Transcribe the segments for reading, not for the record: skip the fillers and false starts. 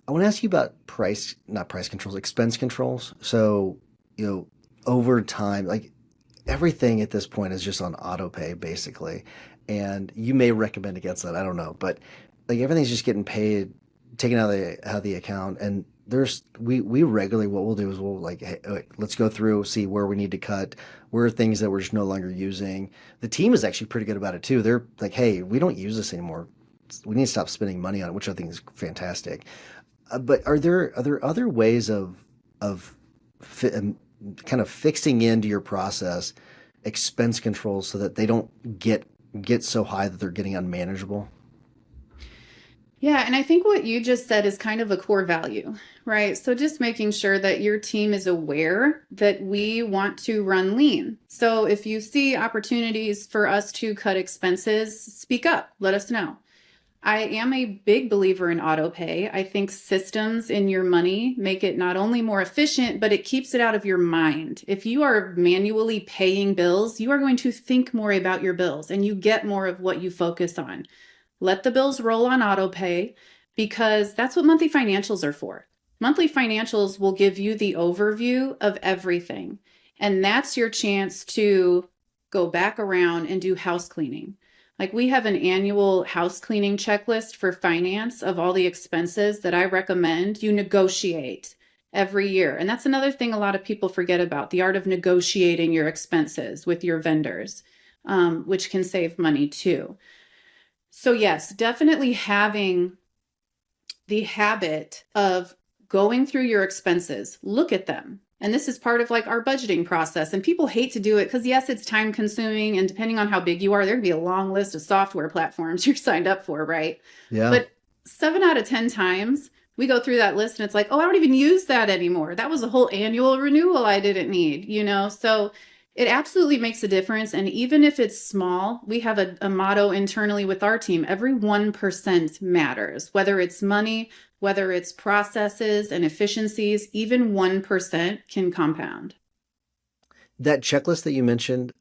I want to ask you about not price controls, expense controls. So, over time, like everything at this point is just on auto pay basically. And you may recommend against that, I don't know, but like everything's just getting paid, taken out of the account. And we regularly, what we'll do is we'll like, hey, let's go through, see where we need to cut, where are things that we're just no longer using. The team is actually pretty good about it too. They're like, hey, we don't use this anymore. We need to stop spending money on it, which I think is fantastic. But are there other ways of fi- um, kind of fixing into your process expense controls so that they don't get so high that they're getting unmanageable? Yeah, and I think what you just said is kind of a core value, right? So just making sure that your team is aware that we want to run lean. So if you see opportunities for us to cut expenses, speak up, let us know. I am a big believer in auto pay. I think systems in your money make it not only more efficient, but it keeps it out of your mind. If you are manually paying bills, you are going to think more about your bills and you get more of what you focus on. Let the bills roll on auto pay because that's what monthly financials are for. Monthly financials will give you the overview of everything. And that's your chance to go back around and do house cleaning. Like we have an annual house cleaning checklist for finance of all the expenses that I recommend you negotiate every year. And that's another thing a lot of people forget about the art of negotiating your expenses with your vendors, which can save money too. So, yes, definitely having the habit of going through your expenses, look at them. And this is part of like our budgeting process. And people hate to do it because, yes, it's time consuming. And depending on how big you are, there can be a long list of software platforms you're signed up for, right? Yeah. But 7 out of 10 times, we go through that list and it's like, oh, I don't even use that anymore. That was a whole annual renewal I didn't need, you know? So it absolutely makes a difference. And even if it's small, we have a motto internally with our team every 1% matters, whether it's money, whether it's processes and efficiencies, even 1% can compound. That checklist that you mentioned,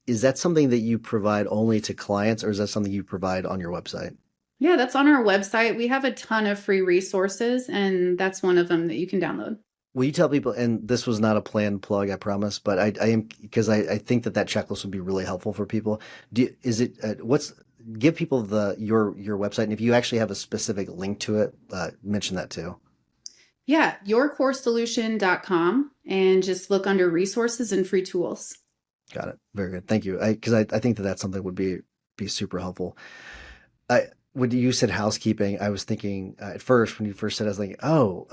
is that something that you provide only to clients, or is that something you provide on your website? Yeah, that's on our website. We have a ton of free resources, and that's one of them that you can download. Will you tell people, and this was not a planned plug, I promise, but I am, because I think that checklist would be really helpful for people. Is it, give people your website, and if you actually have a specific link to it, mention that too. Yeah, yourcoresolution.com and just look under resources and free tools. Got it. Very good. Thank you. I think that that's something that would be super helpful. I when you said housekeeping, I was thinking at first when you first said, I was like, oh,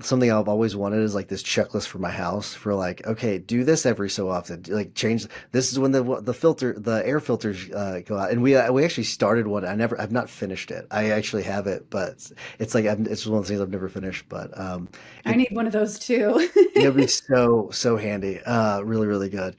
something I've always wanted is like this checklist for my house for like, okay, do this every so often, like change. This is when the air filters go out, and we actually started one. I've not finished it. I actually have it, but it's like it's one of the things I've never finished. But I it need one of those too. it'll be so handy, really really good.